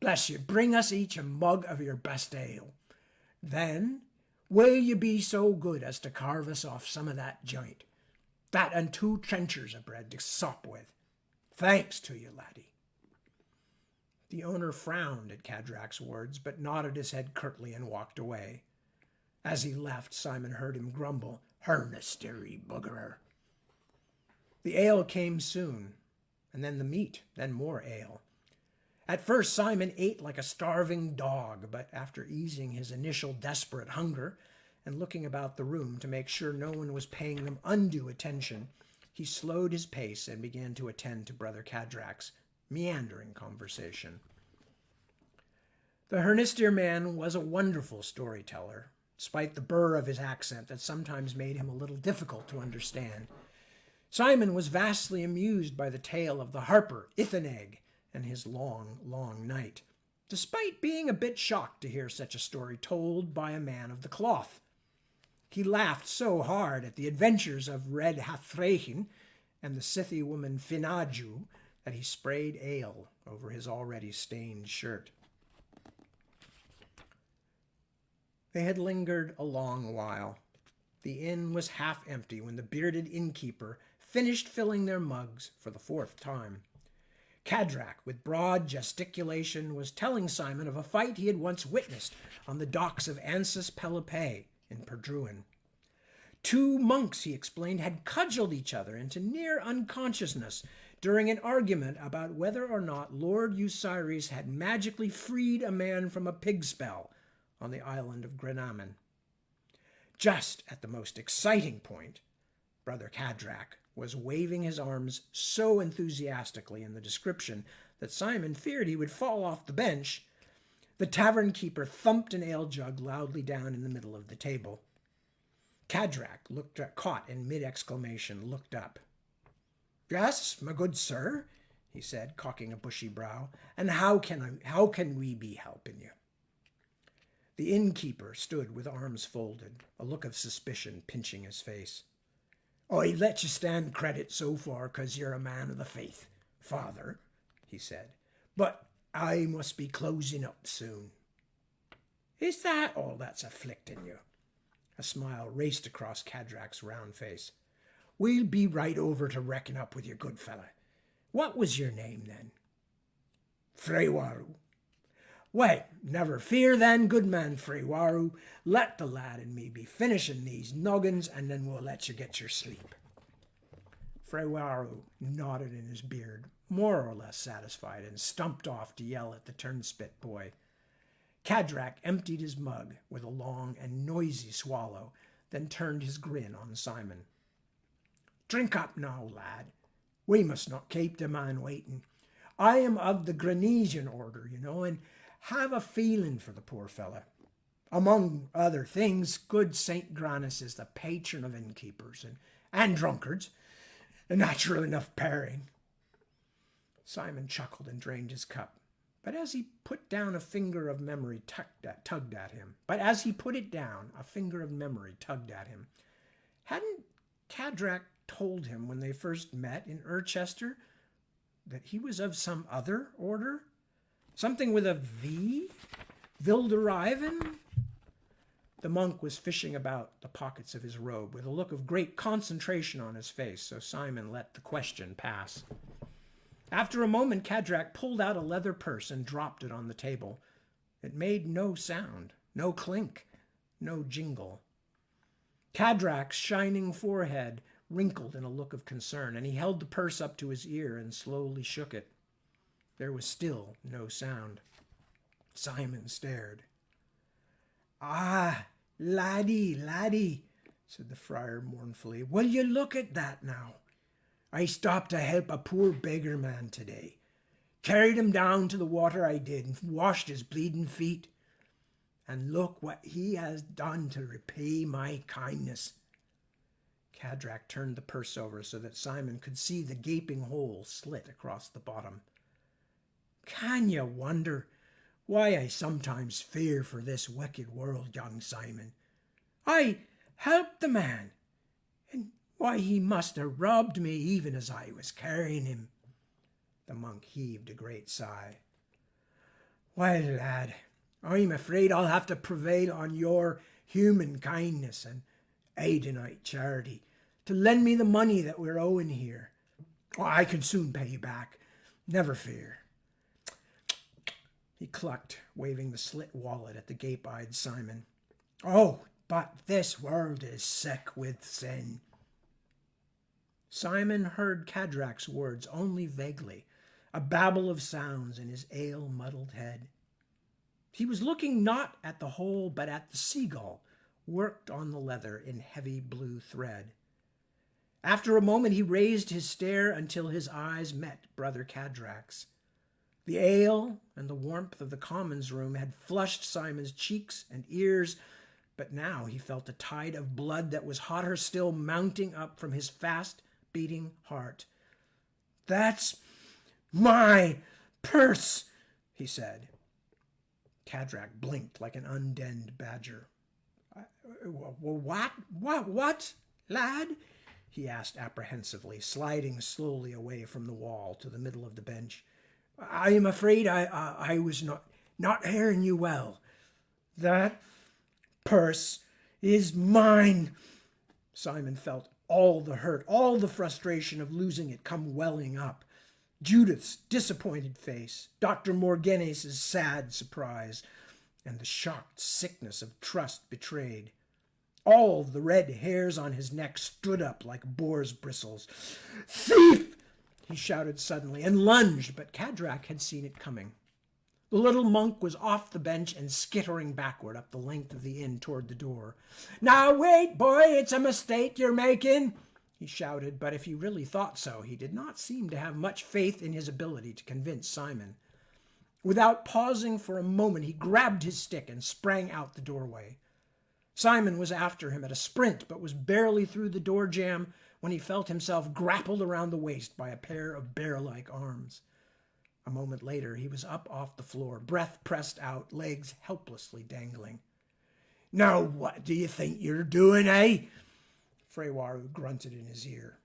Bless you. Bring us each a mug of your best ale. Then will you be so good as to carve us off some of that joint? That and 2 trenchers of bread to sop with. Thanks to you, laddie." The owner frowned at Cadrak's words, but nodded his head curtly and walked away. As he left, Simon heard him grumble, "Hernistery buggerer." The ale came soon, and then the meat, then more ale. At first Simon ate like a starving dog, but after easing his initial desperate hunger and looking about the room to make sure no one was paying them undue attention, he slowed his pace and began to attend to Brother Cadrak's meandering conversation. The Hernister man was a wonderful storyteller, despite the burr of his accent that sometimes made him a little difficult to understand. Simon was vastly amused by the tale of the harper Ithaneg and his long, long night, despite being a bit shocked to hear such a story told by a man of the cloth. He laughed so hard at the adventures of Red Hathrehin and the Scythy woman Finaju that he sprayed ale over his already stained shirt. They had lingered a long while. The inn was half empty when the bearded innkeeper finished filling their mugs for the 4th time. Cadrak, with broad gesticulation, was telling Simon of a fight he had once witnessed on the docks of Ansis Pelope in Perdruin. 2 monks, he explained, had cudgeled each other into near unconsciousness during an argument about whether or not Lord Eucyrus had magically freed a man from a pig spell on the island of Grenamen. Just at the most exciting point, Brother Cadrak was waving his arms so enthusiastically in the description that Simon feared he would fall off the bench. The tavern keeper thumped an ale jug loudly down in the middle of the table. Cadrak, caught in mid-exclamation, looked up. "Yes, my good sir," he said, cocking a bushy brow, "and how can we be helping you?" The innkeeper stood with arms folded, a look of suspicion pinching his face. I let you stand credit so far 'cause you're a man of the faith, father, he said. But I must be closing up soon. Is that all that's afflicting you? A smile raced across Cadrak's round face. We'll be right over to reckon up with you, good fella. What was your name then? Freywaru. Well, never fear then, good man Freywaru. Let the lad and me be finishing these noggins, and then we'll let you get your sleep. Freywaru nodded in his beard, more or less satisfied, and stumped off to yell at the turnspit boy. Cadrak emptied his mug with a long and noisy swallow, then turned his grin on Simon. Drink up now, lad. We must not keep the man waiting. I am of the Granesian order, you know, and have a feeling for the poor fella. Among other things, good St. Granus is the patron of innkeepers and drunkards, a natural enough pairing. Simon chuckled and drained his cup. But as he put down, a finger of memory tugged at him. Hadn't Cadrak told him when they first met in Urchester that he was of some other order? Something with a V? Vilderiven? The monk was fishing about the pockets of his robe with a look of great concentration on his face, so Simon let the question pass. After a moment, Cadrak pulled out a leather purse and dropped it on the table. It made no sound, no clink, no jingle. Cadrak's shining forehead wrinkled in a look of concern, and he held the purse up to his ear and slowly shook it. There was still no sound. Simon stared. Ah, laddie, said the friar mournfully, will you look at that now? I stopped to help a poor beggar man today. Carried him down to the water I did and washed his bleeding feet. And look what he has done to repay my kindness. Cadrak turned the purse over so that Simon could see the gaping hole slit across the bottom. Can you wonder why I sometimes fear for this wicked world, young Simon? I helped the man, and why he must have robbed me even as I was carrying him. The monk heaved a great sigh. Well, lad, I'm afraid I'll have to prevail on your human kindness and Aidinite charity to lend me the money that we're owing here. I can soon pay you back, never fear. He clucked, waving the slit wallet at the gape-eyed Simon. Oh, but this world is sick with sin. Simon heard Cadrak's words only vaguely, a babble of sounds in his ale-muddled head. He was looking not at the hole, but at the seagull, worked on the leather in heavy blue thread. After a moment he raised his stare until his eyes met Brother Cadrak's. The ale and the warmth of the commons room had flushed Simon's cheeks and ears, but now he felt a tide of blood that was hotter still mounting up from his fast-beating heart. That's my purse, he said. Cadrak blinked like an undenned badger. What, lad? He asked apprehensively, sliding slowly away from the wall to the middle of the bench. I am afraid I was not hearing you well. That purse is mine. Simon felt all the hurt, all the frustration of losing it come welling up. Judith's disappointed face, Dr. Morganes's sad surprise, and the shocked sickness of trust betrayed. All the red hairs on his neck stood up like boar's bristles. Thief! He shouted suddenly and lunged, but Cadrak had seen it coming. The little monk was off the bench and skittering backward up the length of the inn toward the door. Now wait, boy, it's a mistake you're making, he shouted, but if he really thought so, he did not seem to have much faith in his ability to convince Simon. Without pausing for a moment, he grabbed his stick and sprang out the doorway. Simon was after him at a sprint, but was barely through the door jamb when he felt himself grappled around the waist by a pair of bear-like arms. A moment later, he was up off the floor, breath pressed out, legs helplessly dangling. Now what do you think you're doing, eh? Freywaru grunted in his ear.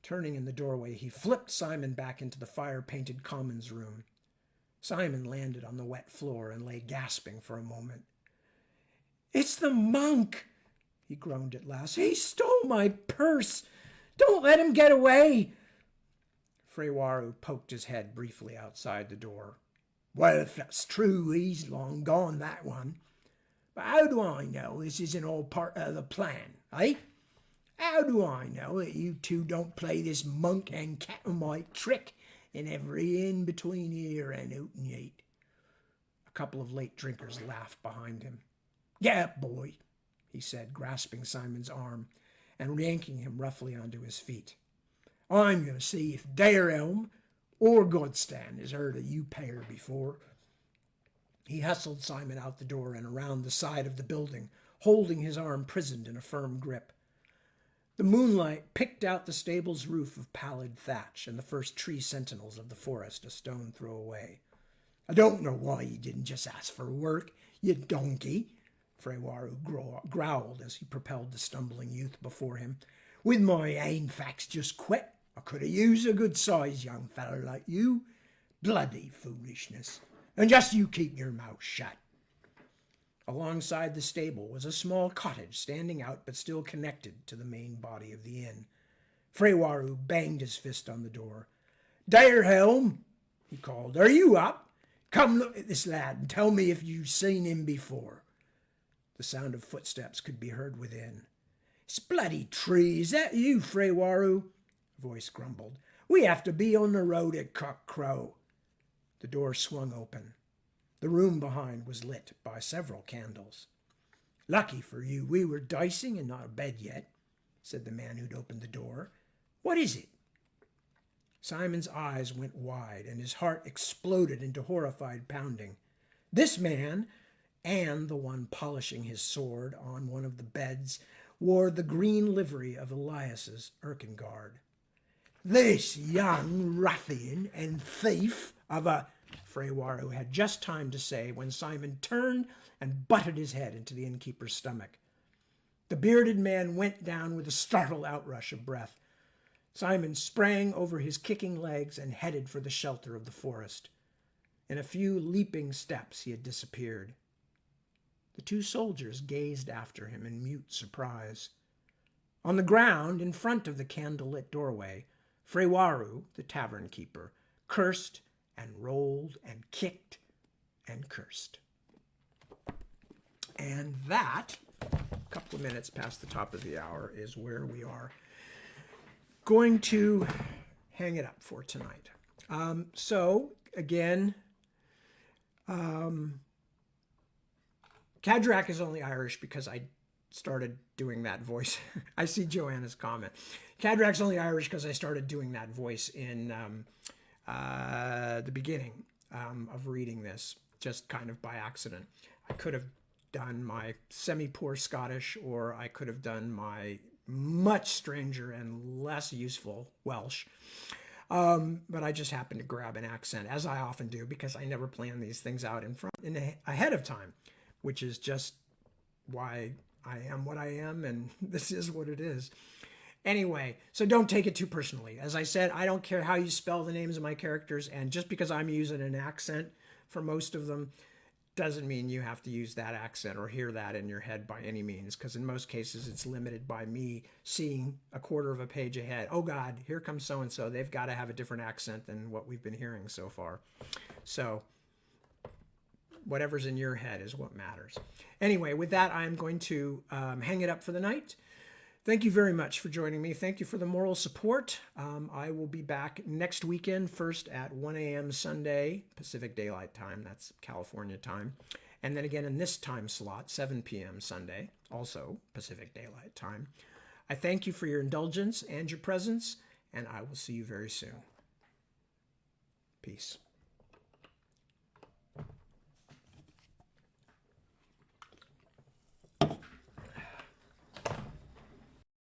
Turning in the doorway, he flipped Simon back into the fire-painted commons room. Simon landed on the wet floor and lay gasping for a moment. "It's the monk," he groaned at last. "He stole my purse. Don't let him get away." Freywaru poked his head briefly outside the door. "Well, if that's true, he's long gone, that one. But how do I know this isn't all part of the plan, eh? How do I know that you two don't play this monk and cat-and-mite trick in every inn between here and No.228? A couple of late drinkers laughed behind him. "Get up, boy," he said, grasping Simon's arm and yanking him roughly onto his feet. "I'm going to see if Darehelm or Godstan has heard of you pair before." He hustled Simon out the door and around the side of the building, holding his arm prisoned in a firm grip. The moonlight picked out the stable's roof of pallid thatch and the first tree sentinels of the forest a stone throw away. "I don't know why you didn't just ask for work, you donkey," Freywaru growled as he propelled the stumbling youth before him. "With my ainfax just quit, I could have used a good-sized young fellow like you. Bloody foolishness. And just you keep your mouth shut." Alongside the stable was a small cottage standing out but still connected to the main body of the inn. Freywaru banged his fist on the door. "Darehelm," he called, "are you up? Come look at this lad and tell me if you've seen him before." The sound of footsteps could be heard within. "It's bloody tree. Is that you, Freywaru?" a voice grumbled. "We have to be on the road at cock-crow." The door swung open. The room behind was lit by several candles. "Lucky for you we were dicing and not abed yet," said the man who'd opened the door. "What is it?" Simon's eyes went wide and his heart exploded into horrified pounding. This man, and the one polishing his sword on one of the beds, wore the green livery of Elias's Erkenguard. "This young ruffian and thief of a—" Freywaru had just time to say when Simon turned and butted his head into the innkeeper's stomach. The bearded man went down with a startled outrush of breath. Simon sprang over his kicking legs and headed for the shelter of the forest. In a few leaping steps he had disappeared. The two soldiers gazed after him in mute surprise. On the ground in front of the candle-lit doorway, Freywaru, the tavern keeper, cursed and rolled and kicked and cursed. And that, a couple of minutes past the top of the hour, is where we are going to hang it up for tonight. So, again, Cadrak is only Irish because I started doing that voice. I see Joanna's comment. Cadrak's only Irish because I started doing that voice in the beginning of reading this, just kind of by accident. I could have done my semi-poor Scottish, or I could have done my much stranger and less useful Welsh. But I just happened to grab an accent, as I often do, because I never plan these things out ahead of time, which is just why I am what I am, and this is what it is. Anyway, so don't take it too personally. As I said, I don't care how you spell the names of my characters, and just because I'm using an accent for most of them doesn't mean you have to use that accent or hear that in your head by any means, because in most cases it's limited by me seeing a quarter of a page ahead. Oh God, here comes so-and-so. They've got to have a different accent than what we've been hearing so far. So whatever's in your head is what matters. Anyway, with that, I'm going to hang it up for the night. Thank you very much for joining me. Thank you for the moral support. I will be back next weekend, first at 1 a.m. Sunday, Pacific Daylight Time. That's California time. And then again in this time slot, 7 p.m. Sunday, also Pacific Daylight Time. I thank you for your indulgence and your presence, and I will see you very soon. Peace.